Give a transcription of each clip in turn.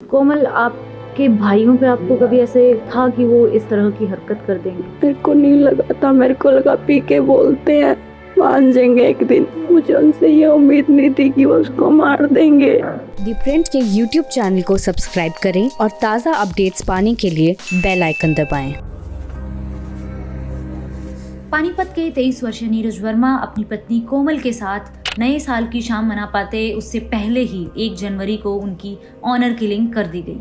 कोमल, आपके भाइयों पे आपको कभी ऐसे था कि वो इस तरह की हरकत कर देंगे? मेरे को नहीं लगा था, मेरे को लगा पी के बोलते हैं मान जाएंगे एक दिन। मुझे उनसे ये उम्मीद नहीं थी कि वो उसको मार देंगे। दी प्रिंट के YouTube चैनल को सब्सक्राइब करें और ताज़ा अपडेट्स पाने के लिए बेल आइकन दबाएं। पानीपत के 23 वर्षीय नीरज वर्मा अपनी पत्नी कोमल के साथ नए साल की शाम मना पाते उससे पहले ही 1 जनवरी को उनकी ऑनर किलिंग कर दी गई।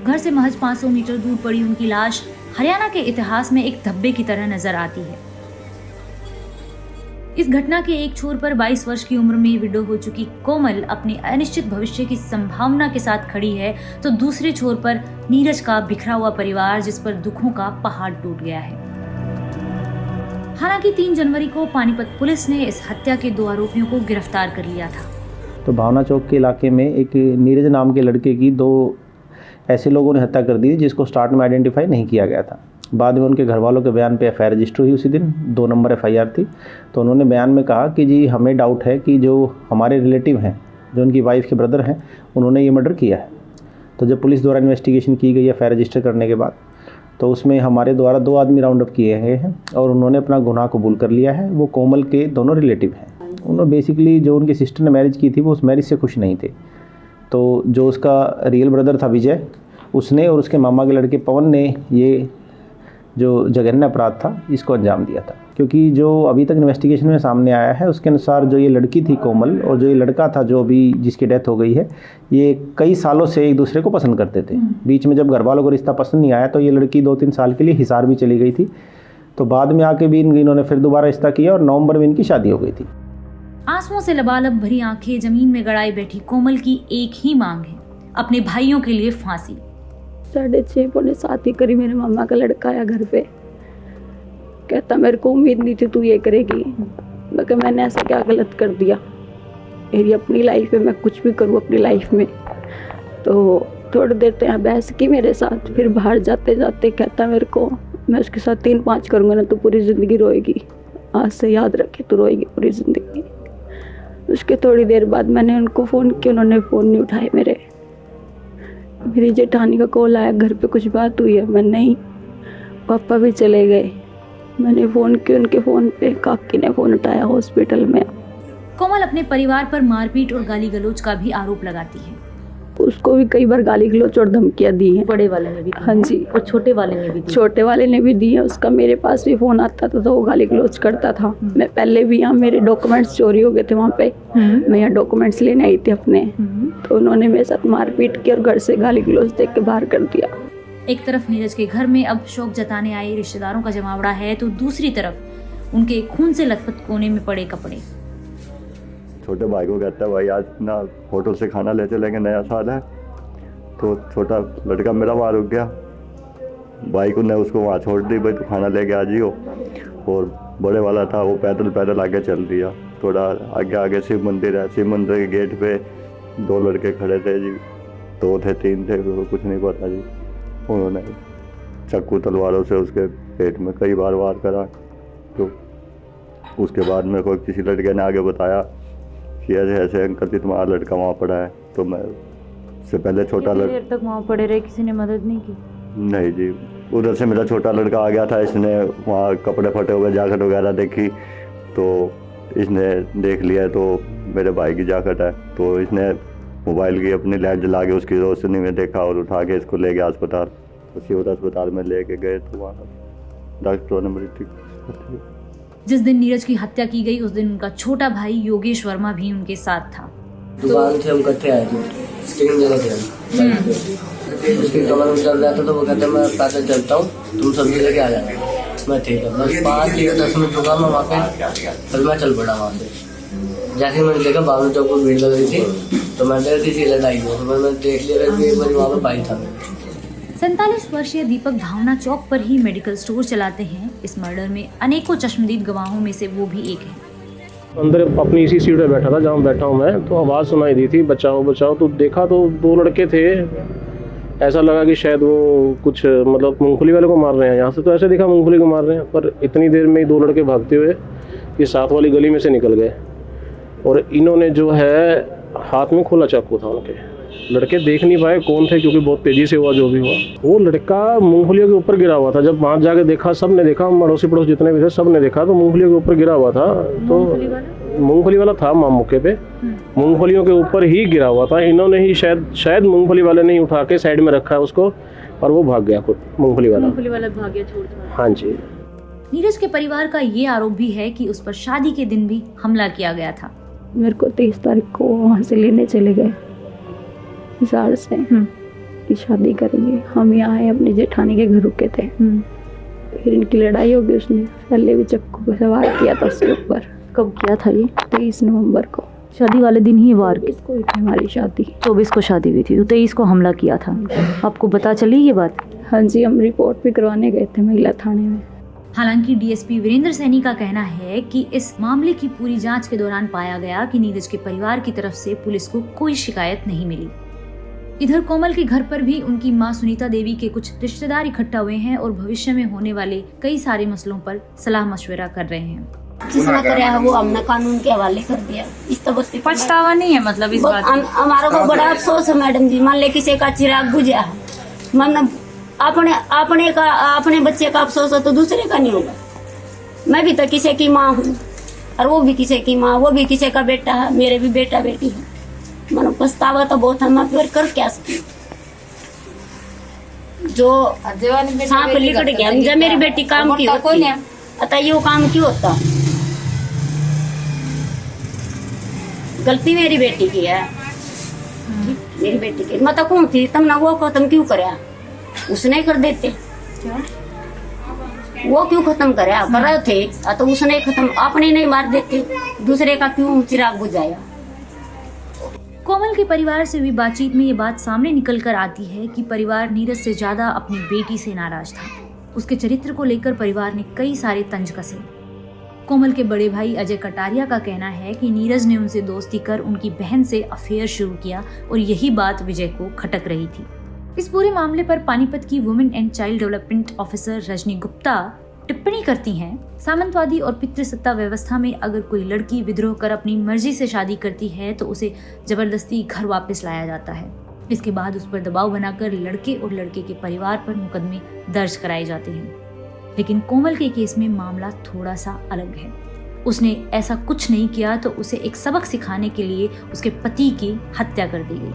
घर से महज 500 मीटर दूर पड़ी उनकी लाश हरियाणा के इतिहास में एक धब्बे की तरह नजर आती है। इस घटना के एक छोर पर 22 वर्ष की उम्र में विडो हो चुकी कोमल अपने अनिश्चित भविष्य की संभावना के साथ खड़ी है, तो दूसरे छोर पर नीरज का बिखरा हुआ परिवार जिस पर दुखों का पहाड़ टूट गया है। हालांकि 3 जनवरी को पानीपत पुलिस ने इस हत्या के 2 आरोपियों को गिरफ्तार कर लिया था। तो भावना चौक के इलाके में एक नीरज नाम के लड़के की 2 ऐसे लोगों ने हत्या कर दी जिसको स्टार्ट में आइडेंटिफाई नहीं किया गया था। बाद में उनके घर वालों के बयान पे एफआईआर रजिस्टर हुई। उसी दिन 2 नंबर एफआईआर थी। तो उन्होंने बयान में कहा कि जी हमें डाउट है कि जो हमारे रिलेटिव हैं, जो उनकी वाइफ के ब्रदर हैं, उन्होंने ये मर्डर किया है। तो जब पुलिस द्वारा इन्वेस्टिगेशन की गई एफआईआर रजिस्टर करने के बाद, तो उसमें हमारे द्वारा 2 आदमी राउंड अप किए गए हैं और उन्होंने अपना गुनाह कबूल कर लिया है। वो कोमल के दोनों रिलेटिव हैं। उन्होंने बेसिकली जो उनकी सिस्टर ने मैरिज की थी वो उस मैरिज से खुश नहीं थे। तो जो उसका रियल ब्रदर था विजय, उसने और उसके मामा के लड़के पवन ने ये जो जघन्य अपराध था इसको अंजाम दिया था। क्योंकि जो अभी तक इन्वेस्टिगेशन में सामने आया है उसके अनुसार जो ये लड़की थी कोमल और जो ये लड़का था जो अभी जिसकी डेथ हो गई है, ये कई सालों से एक दूसरे को पसंद करते थे। बीच में जब घर वालों को रिश्ता पसंद नहीं आया तो ये लड़की 2-3 साल के लिए हिसार भी चली गई थी। तो बाद में आके भी इन्होंने फिर दोबारा रिश्ता किया और नवंबर में इनकी शादी हो गई थी। आंसुओं से लबालब भरी आंखें जमीन में गड़ाई बैठी कोमल की एक ही मांग है, अपने भाइयों के लिए फांसी। 6:30 पौने 7 ही करी मेरे मामा का लड़का आया घर पे। कहता मेरे को उम्मीद नहीं थी तू ये करेगी। मैं कहा मैंने ऐसा क्या गलत कर दिया, मेरी अपनी लाइफ है, मैं कुछ भी करूँ अपनी लाइफ में। तो थोड़ी देर तो यहाँ बहस की मेरे साथ। फिर बाहर जाते जाते कहता मेरे को मैं उसके साथ 3-5 करूँगा ना तो पूरी ज़िंदगी रोएगी, आज से याद रखे तू रोएगी पूरी ज़िंदगी। उसके थोड़ी देर बाद मैंने उनको फ़ोन किया, उन्होंने फ़ोन नहीं उठाए मेरे। मेरी जेठानी का कॉल आया घर पे कुछ बात हुई है। मैं नहीं, पापा भी चले गए। मैंने फ़ोन किया, उनके फ़ोन पे काकी ने फ़ोन उठाया हॉस्पिटल में। कोमल अपने परिवार पर मारपीट और गाली गलौज का भी आरोप लगाती है। उसको भी कई बार गाली गलौज और धमकियाँ दी हैं। बड़े वाले ने भी दी, हाँ जी, और छोटे वाले ने भी दी। छोटे वाले ने भी दी है। उसका मेरे पास भी फ़ोन आता था तो वो गाली गलौज करता था। मैं पहले भी यहाँ, मेरे डॉक्यूमेंट्स चोरी हो गए थे वहाँ पे, मैं यहाँ डॉक्यूमेंट्स लेने आई थी अपने। तो उन्होंने मेरे साथ मारपीट की और घर से गाली गलौज देख के बाहर कर दिया। एक तरफ नीरज के घर में अब शोक जताने आए रिश्तेदारों का जमावड़ा है, तो दूसरी तरफ उनके खून से लथपथ कोने में पड़े कपड़े। छोटे भाई को कहता है भाई आज ना होटल से खाना ले चलेंगे, नया साल है। तो छोटा लड़का मेरा वहाँ रुक गया, भाई को ने उसको वहाँ छोड़ दी, भाई तू खाना लेके आ जियो। और बड़े वाला था वो पैदल आगे चल दिया। थोड़ा आगे शिव मंदिर है, शिव मंदिर के गेट पे 2 लड़के खड़े थे जी, 2 थे 3 थे, कुछ नहीं पता जी। उन्होंने चाकू तलवारों से उसके पेट में कई बार वार करा। तो उसके बाद मेरे को किसी लड़के ने आगे बताया कि ऐसे ऐसे अंकल जी तुम्हारा लड़का वहाँ पड़ा है। तो मैं उससे पहले छोटा लड़का देर तक वहाँ पड़े रहे, किसी ने मदद नहीं की? नहीं जी, उधर से मेरा छोटा लड़का आ गया था, इसने वहाँ कपड़े फटे हुए जैकेट वगैरह देखी तो इसने देख लिया। तो मेरे भाई की जैकेट है तो इसने मोबाइल की अपनी लाइट जला के उसकी रोशनी में देखा और उठा के इसको ले गया अस्पताल। तो सिविल अस्पताल में लेके गए तो वहाँ डॉक्टरों ने मेरी ठीक। जिस दिन नीरज की हत्या की गई उस दिन उनका छोटा भाई योगेश वर्मा भी उनके साथ था। दुकान से हम इकट्ठे आए थे, स्क्रीन जगह थे हम। उसकी कमर में चल रहा था तो वो कहते मैं पैदल चलता हूँ, तुम सब्जी लेके आ जाना। मैं ठीक है, बस 5 या 10 मिनट रुका मैं वहाँ पे, फिर मैं चल पड़ा वहाँ से। जैसे मैंने देखा बाबू चौक पर भीड़ लग रही थी तो मैंने देखा किसी लड़ाई हो, तो मैंने देख लिया कि एक बार वहाँ पर भाई था। 47 वर्षीय दीपक भावना चौक पर ही मेडिकल स्टोर चलाते हैं। इस मर्डर में अनेकों चश्मदीद गवाहों में से वो भी एक है। अंदर अपनी इसी सीट पे बैठा था जहाँ बैठा हूँ मैं, तो आवाज़ सुनाई दी थी बचाओ बचाओ। तो देखा तो 2 लड़के थे। ऐसा लगा कि शायद वो कुछ मतलब मूंगफली वाले को मार रहे हैं। यहाँ से तो ऐसे दिखा मूंगफली को मार रहे हैं, पर इतनी देर में ही 2 लड़के भागते हुए ये साथ वाली गली में से निकल गए। और इन्होंने जो है हाथ में खोला चाकू था उनके। लड़के देख नहीं पाए कौन थे क्योंकि बहुत तेज़ी से हुआ जो भी हुआ। वो लड़का मूंगफलियों के ऊपर गिरा हुआ था। जब वहाँ जाके देखा, सब ने देखा, अड़ोसी पड़ोस जितने भी थे सब ने देखा, तो मूंगफलियों के ऊपर गिरा हुआ था। तो मूंगफली वाला था मौके पे, मूंगफलियों के ऊपर ही गिरा हुआ था। इन्होंने ही शायद मूंगफली वाले ने ही उठा के साइड में रखा है उसको, और वो भाग गया खुद मूंगफली वाला भाग गया छोड़। हाँ जी। नीरज के परिवार का ये आरोप भी है कि उस पर शादी के दिन भी हमला किया गया था। मेरे को 23 तारीख को वहाँ से लेने चले गए हिसार से कि शादी करेंगे। हम यहाँ आए, अपने जेठानी के घर रुके थे। फिर इनकी लड़ाई हो गई, उसने पहले भी चक्कू को सवार किया था उसके ऊपर। कब किया था ये? 23 नवंबर को, शादी वाले दिन ही वार की। इसको थी हमारी शादी। 24 को शादी हुई थी तो 23 को हमला किया था। आपको पता चली ये बात? हाँ जी, हम रिपोर्ट भी करवाने गए थे महिला थाने में। हालांकि डीएसपी वीरेंद्र सैनी का कहना है कि इस मामले की पूरी जांच के दौरान पाया गया कि नीरज के परिवार की तरफ से पुलिस को कोई शिकायत नहीं मिली। इधर कोमल के घर पर भी उनकी मां सुनीता देवी के कुछ रिश्तेदार इकट्ठा हुए हैं और भविष्य में होने वाले कई सारे मसलों पर सलाह मशवरा कर रहे हैं। जिसने कराया है वो हमने कानून के हवाले कर दिया। इस तो पछतावा नहीं है मतलब इस बात हमारा को बड़ा अफसोस है मैडम जी। मान ले किसी का चिराग बुझा है, मन अपने बच्चे का अफसोस हो तो दूसरे का नहीं होगा। मैं भी तो किसी की माँ हूँ और वो भी किसी की माँ, वो भी किसी का बेटा है, मेरे भी बेटा बेटी है। मन पछतावा तो बहुत है, मैं फिर कर क्या सकती। जो सांप लिकट गया, जब मेरी बेटी काम की होती अतः ये काम क्यों होता। गलती मेरी बेटी की है, मेरी बेटी की। मैं तो कौन थी तुमने वो खत्म क्यों कराया? उसने कर देते। वो क्यों खत्म कराया? कर रहे थे तो उसने खत्म, अपने नहीं मार देते, दूसरे का क्यों चिराग बुझाया? कोमल के परिवार से हुई बातचीत में ये बात सामने निकल कर आती है कि परिवार नीरज से ज्यादा अपनी बेटी से नाराज था। उसके चरित्र को लेकर परिवार ने कई सारे तंज कसे। कोमल के बड़े भाई अजय कटारिया का कहना है कि नीरज ने उनसे दोस्ती कर उनकी बहन से अफेयर शुरू किया और यही बात विजय को खटक रही थी। इस पूरे मामले पर पानीपत की women and child development officer Rajni Gupta टिप्पणी करती हैं, सामंतवादी और पितृसत्ता व्यवस्था में अगर कोई लड़की विद्रोह कर अपनी मर्जी से शादी करती है तो उसे जबरदस्ती घर वापस लाया जाता है। इसके बाद उस पर दबाव बनाकर लड़के और लड़के के परिवार पर मुकदमे दर्ज कराए जाते हैं। लेकिन कोमल के केस में मामला थोड़ा सा अलग है। उसने ऐसा कुछ नहीं किया तो उसे एक सबक सिखाने के लिए उसके पति की हत्या कर दी गई।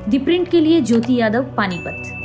दी प्रिंट के लिए ज्योति यादव, पानीपत।